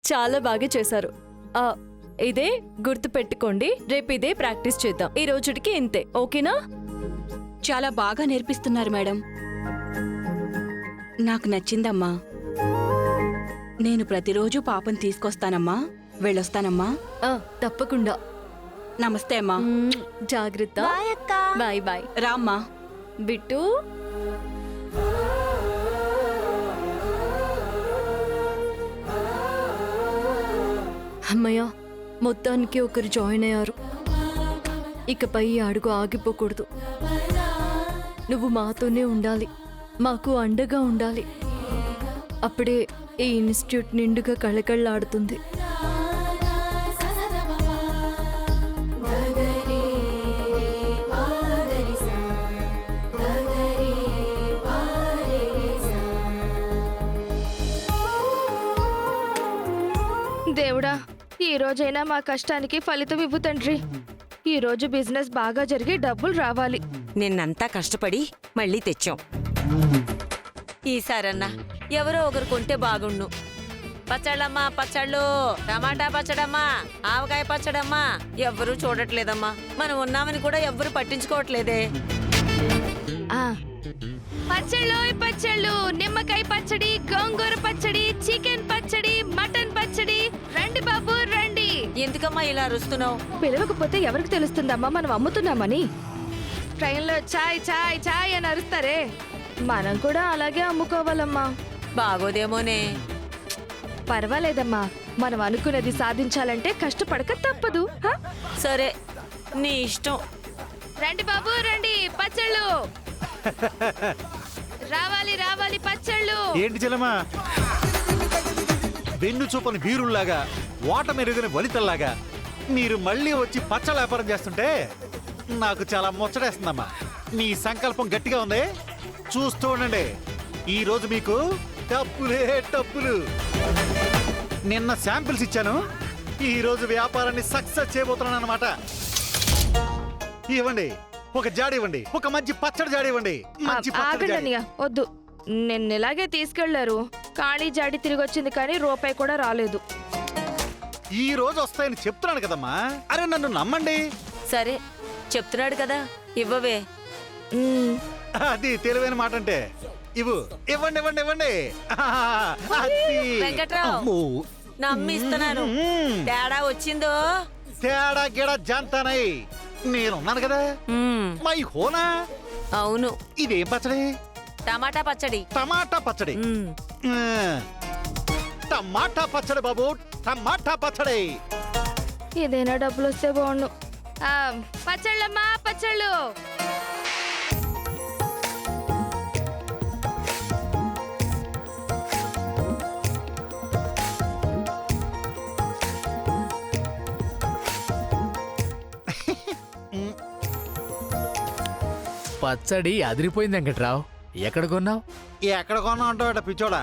చాలా బాగా చేశారు. ఆ, ఇదే గుర్తు పెట్టుకోండి. రేపు ఇదే ప్రాక్టీస్ చేద్దాం. ఈ రోజుటికి ఇంతే, ఓకేనా? చాలా బాగా నేర్పిస్తున్నారు మేడం. నాకు నచ్చిందమ్మా. నేను ప్రతిరోజు పాపం తీసుకొస్తానమ్మా. వెళ్ళొస్తానమ్మా. తప్పకుండా. నమస్తే అమ్మా. జాగ్రత్త. Bye bye. రామ్మా. బిట్టు. అమ్మయ్య, మొత్తానికి ఒకరు జాయిన్ అయ్యారు. ఇకపై ఈ అడుగు ఆగిపోకూడదు. నువ్వు మాతోనే ఉండాలి, మాకు అండగా ఉండాలి. అప్పుడే ఈ ఇన్స్టిట్యూట్ నిండుగా కళకళలాడుతుంది. దేవుడా, ఈ రోజైనా మా కష్టానికి ఫలితం ఇవ్వు తండ్రి. ఈ రోజు బిజినెస్ బాగా జరిగి డబ్బులు రావాలి. నిన్నంతా కష్టపడి మళ్ళీ తెచ్చాం. ఈసారన్నా ఎవరో ఒకరు కొంటే బాగుండు. పచ్చళ్ళమ్మా, పచ్చళ్ళు, టమాటా పచ్చడమ్మా, ఆవకాయ పచ్చడమ్మా. ఎవ్వరూ చూడట్లేదమ్మా. మనం ఉన్నామని కూడా ఎవ్వరూ పట్టించుకోవట్లేదే. పచ్చళ్ళు, నిమ్మకాయ పచ్చడి, గోంగూర పచ్చడి, చికెన్ పచ్చడి, మటన్ పచ్చడి. రండి బాబు రండి. ఎందుకమ్మా ఇలా అరుస్తున్నావు? పిలవకపోతే ఎవరికి తెలుస్తుందమ్మా మనం అమ్ముతున్నామని? ట్రైన్లో చాయ్ చాయ్ చాయ్ అని అరుస్తారే, మనం కూడా అలాగే అమ్ముకోవాలమ్మా. బాగోదేమోనే. పర్వాలేదమ్మా, మనం అనుకున్నది సాధించాలంటే కష్టపడక తప్పదు. సరే, నీ ఇష్టం. రండి బాబు రండి, పచ్చళ్ళు రావాలి రావాలి, పచ్చళ్ళు. ఏంటి చెల్లమ్మా, వెన్ను చూపని వీరుల్లాగా, ఓట మెరుగని వనితల్లాగా మీరు మళ్ళీ వచ్చి పచ్చళ్ళ వ్యాపారం చేస్తుంటే నాకు చాలా ముచ్చటేస్తుందమ్మా. మీ సంకల్పం గట్టిగా ఉంది. చూస్తూ ఉండండి, ఈ రోజు మీకు డబ్బులే డబ్బులు. నిన్న శాంపిల్స్ ఇచ్చాను, ఈ రోజు వ్యాపారాన్ని సక్సెస్ చేయబోతున్నాను అనమాట. ఇవ్వండి, ఒక జాడి ఇవ్వండి, ఒక మంచి పచ్చడి జాడి ఇవ్వండి. మంచి పచ్చడి ఆగండి జాడి. అన్నయ్య, వద్దు. నిన్న ఇలాగే తీసుకెళ్లారు, ఖాళీ జాడి తిరిగి వచ్చింది కానీ రూపాయి కూడా రాలేదు. ఈ రోజు వస్తాయని చెప్తున్నాను కదమ్మా. అరే నన్ను నమ్మండి. సరే, చెప్తున్నాడు కదా, ఇవ్వవే. అది తెలివైన మాట అంటే. ఇవ్వండి ఇవ్వండి ఇవ్వండి. అది. వెంకట్రావు, అమ్మో. నమ్మి ఇస్తున్నాను. తేడా వచ్చిందో? తేడా గిడ జాంతానై నేనున్నాను కదా. మై హోనా. అవును. ఇదేం పచ్చడి? టమాటా పచ్చడి. టమాటా పచ్చడి. టమాటా పచ్చడి బాబు, టమాటా పచ్చడి. ఏదైనా డబ్బులు వస్తే బాగుండు. పచ్చళ్ళమ్మా, పచ్చళ్ళు. పచ్చడి అదిరిపోయింది వెంకట్రావు. ఎక్కడ కొన్నావు? ఎక్కడ కొన్నా ఉంటావు పిచ్చోడా?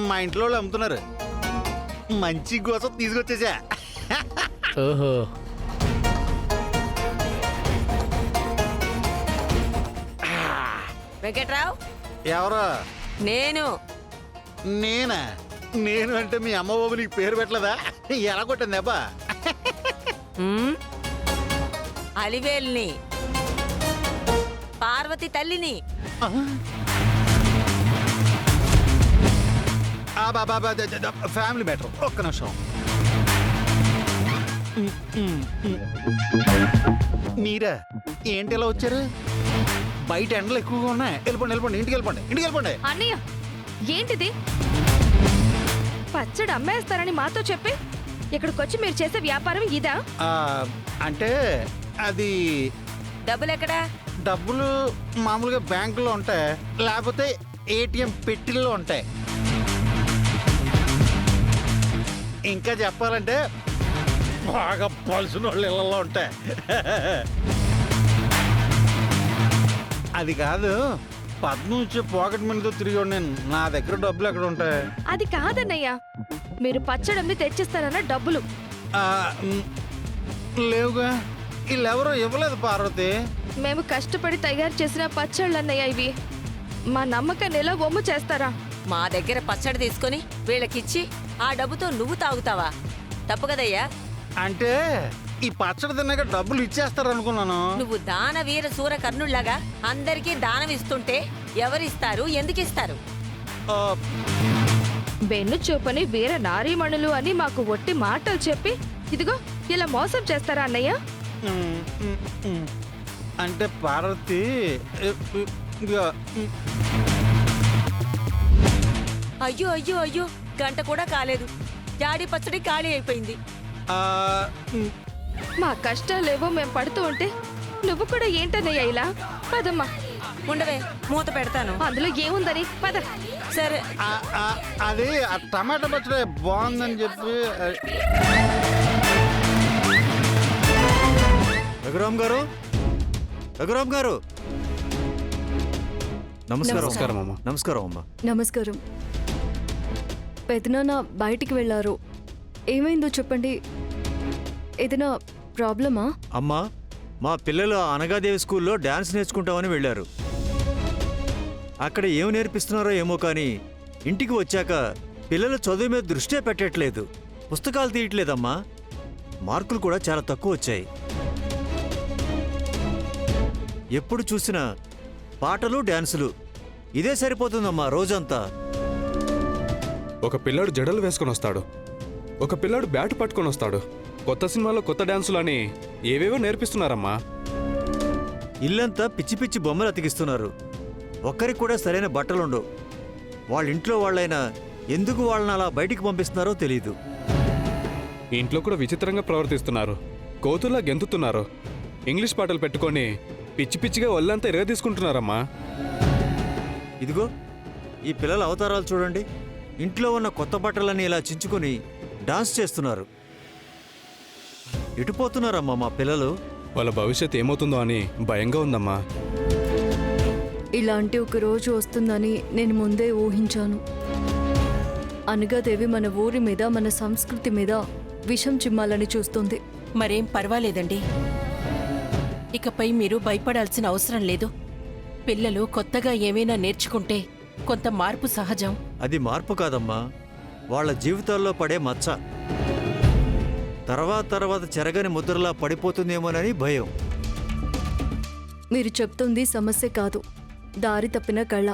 మా ఇంట్లో వాళ్ళు అమ్ముతున్నారు. మంచి కోసం తీసుకొచ్చేసా. ఓహో. వెంకట్రావు, ఎవరు? నేను. నేనా? నేను అంటే మీ అమ్మ బాబు నీకు పేరు పెట్టలేదా? ఎలా కొట్టింది అబ్బా? అలివేల్ని, పార్వతి తల్లిని. Family matter. ఒక్క నిమిషం. మీరా ఏంటి ఎలా వచ్చారు? బయట ఎండలు ఎక్కువగా ఉన్నాయి. వెళ్ళిపోండి వెళ్ళిపోండి, ఇంటికి వెళ్ళిపోండి, ఇంటికి వెళ్ళిపోండి. అన్నయ్య, ఏంటిది? పచ్చడి అమ్మేస్తారని మాతో చెప్పి ఇక్కడికొచ్చి మీరు చేసే వ్యాపారం ఇదా? అంటే అది డబ్బులు ఎక్కడా? డబ్బులు మామూలుగా బ్యాంకులో ఉంటాయి, లేకపోతే ఏటీఎం పెట్టిల్లో ఉంటాయి. ఇంకా చెప్పాలంటే బాగా పలుసున వాళ్ళు ఇళ్ళలో ఉంటాయి. అది కాదు, పద్నుంచి పాకెట్ మనీతో తిరిగి నేను, నా దగ్గర డబ్బులు ఎక్కడ ఉంటాయి? అది కాదన్నయ్య, మీరు పచ్చడమ్మి తెచ్చిస్తారన్న డబ్బులు. లేవుగా. వీళ్ళెవరో ఇవ్వలేదు పార్వతి. మేము కష్టపడి తయారు చేసిన పచ్చళ్ళన్నయ్య ఇవి. మా నమ్మకాన్ని ఎలా వమ్ము చేస్తారా? మా దగ్గర పచ్చడి తీసుకొని వీళ్ళకిచ్చి ఆ డబ్బుతో నువ్వు తాగుతావా? తప్పు కదయ్యా. అంటే ఈ పచ్చడి తిన్నాక డబ్బులు ఇచ్చేస్తారు అనుకున్నాను. నువ్వు దాన వీర సూర కర్ణుళ్లాగా అందరికీ దానం ఇస్తుంటే ఎవరిస్తారు, ఎందుకు ఇస్తారు? ఆ, బెన్ను చూపని వీర నారీమణులు అని మాకు ఒట్టి మాటలు చెప్పి ఇదిగో ఇలా మోసం చేస్తారా అన్నయ్య? ఉమ్, ఉమ్, ఉమ్. అంటే పార్వతి ఇక, అయ్యో అయ్యో అయ్యో, గంట కూడా కాలేదు, జాడి పచ్చడి ఖాళీ అయిపోయింది. ఆ, ఉమ్, మా కష్టాలేవో మేం పడుతూ ఉంటే నువ్వు కూడా ఏంటన్నయ్య ఇలా? పదమ్మా, ఉండవే, మూత పెడతాను. అందులో ఏముందని పద. సరే. ఆ, ఆ, అది ఆ టమాటా పచ్చడి బాగుందని చెప్పి రఘురామ్ గారు, రఘురామ్ గారు, నమస్కారం. నమస్కారం అమ్మా. నమస్కారం అమ్మా. నమస్కారం. పెదనాన్న బయటికి వెళ్ళారు. ఏమైందో చెప్పండి. ఏదైనా ప్రాబ్లమా? అమ్మా, మా పిల్లలు అనగాదేవి స్కూల్లో డాన్స్ నేర్చుకుంటామని వెళ్ళారు. అక్కడ ఏం నేర్పిస్తున్నారో ఏమో కానీ ఇంటికి వచ్చాక పిల్లలు చదువు మీద దృష్టే పెట్టట్లేదు. పుస్తకాలు తీయట్లేదమ్మా. మార్కులు కూడా చాలా తక్కువ వచ్చాయి. ఎప్పుడు చూసినా పాటలు డాన్సులు ఇదే సరిపోతుందమ్మా రోజంతా. ఒక పిల్లాడు జడలు వేసుకొని వస్తాడు, ఒక పిల్లాడు బ్యాట్ పట్టుకొని వస్తాడు. కొత్త సినిమాలో కొత్త డాన్సులు అని ఏవేవో నేర్పిస్తున్నారమ్మా. ఇల్లంతా పిచ్చి పిచ్చి బొమ్మలు అతికిస్తున్నారు. ఒక్కరికి కూడా సరైన బట్టలుండవు. వాళ్ళ ఇంట్లో వాళ్ళైనా ఎందుకు వాళ్ళని అలా బయటికి పంపిస్తున్నారో తెలీదు. ఇంట్లో కూడా విచిత్రంగా ప్రవర్తిస్తున్నారు. కోతుల్లా గెంతుతున్నారు. ఇంగ్లీష్ పాటలు పెట్టుకొని పిచ్చి పిచ్చిగా ఒళ్ళంతా ఎరగదీసుకుంటున్నారమ్మా. ఇదిగో ఈ పిల్లల అవతారాలు చూడండి. ఇంట్లో ఉన్న కొత్త బట్టలన్నీ ఇలా చించుకొని డాన్స్ చేస్తున్నారు. ఎటుపోతున్నారమ్మా మా పిల్లలు? వాళ్ళ భవిష్యత్ ఏమవుతుందో అని భయంగా ఉందమ్మా. ఇలాంటి ఒక రోజు వస్తుందని నేను ముందే ఊహించాను. అనగాదేవి మన ఊరి మీద, మన సంస్కృతి మీద విషం చిమ్మాలని చూస్తుంది. మరేం పర్వాలేదండి. ఇకపై మీరు భయపడాల్సిన అవసరం లేదు. పిల్లలు కొత్తగా ఏమైనా నేర్చుకుంటే కొంత మార్పు సహజం. అది మార్పు కాదమ్మా, వాళ్ళ జీవితాల్లో పడే మచ్చ. తర్వాత చెరగని ముద్రలా పడిపోతుందేమోనని భయం. మీరు చెప్తుంది సమస్య కాదు, దారి తప్పిన కళ.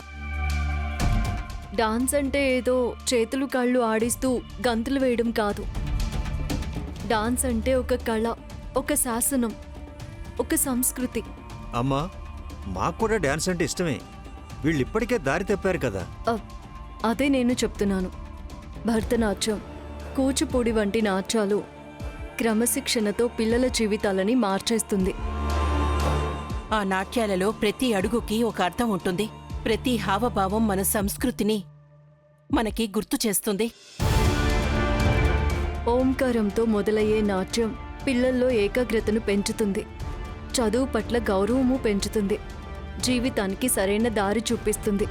డాన్స్ అంటే ఏదో చేతులు కాళ్ళు ఆడిస్తూ గంతులు వేయడం కాదు. డాన్స్ అంటే ఒక కళ, ఒక శాసనం, ఒక సంస్కృతి. అమ్మా, మాకు కూడా డాన్స్ అంటే ఇష్టమే. వీళ్ళు ఇప్పటికే దారి తప్పారు కదా. అదే నేను చెప్తున్నాను. భరతనాట్యం, కూచిపూడి వంటి నాట్యాలు క్రమశిక్షణతో పిల్లల జీవితాలని మార్చేస్తుంది. ఆ నాట్యాలలో ప్రతి అడుగుకి ఒక అర్థం ఉంటుంది. ప్రతి హావభావం మన సంస్కృతిని మనకి గుర్తు చేస్తుంది. ఓంకారంతో మొదలయ్యే నాట్యం పిల్లల్లో ఏకాగ్రతను పెంచుతుంది, చదువు పట్ల గౌరవము పెంచుతుంది, జీవితానికి సరైన దారి చూపిస్తుంది.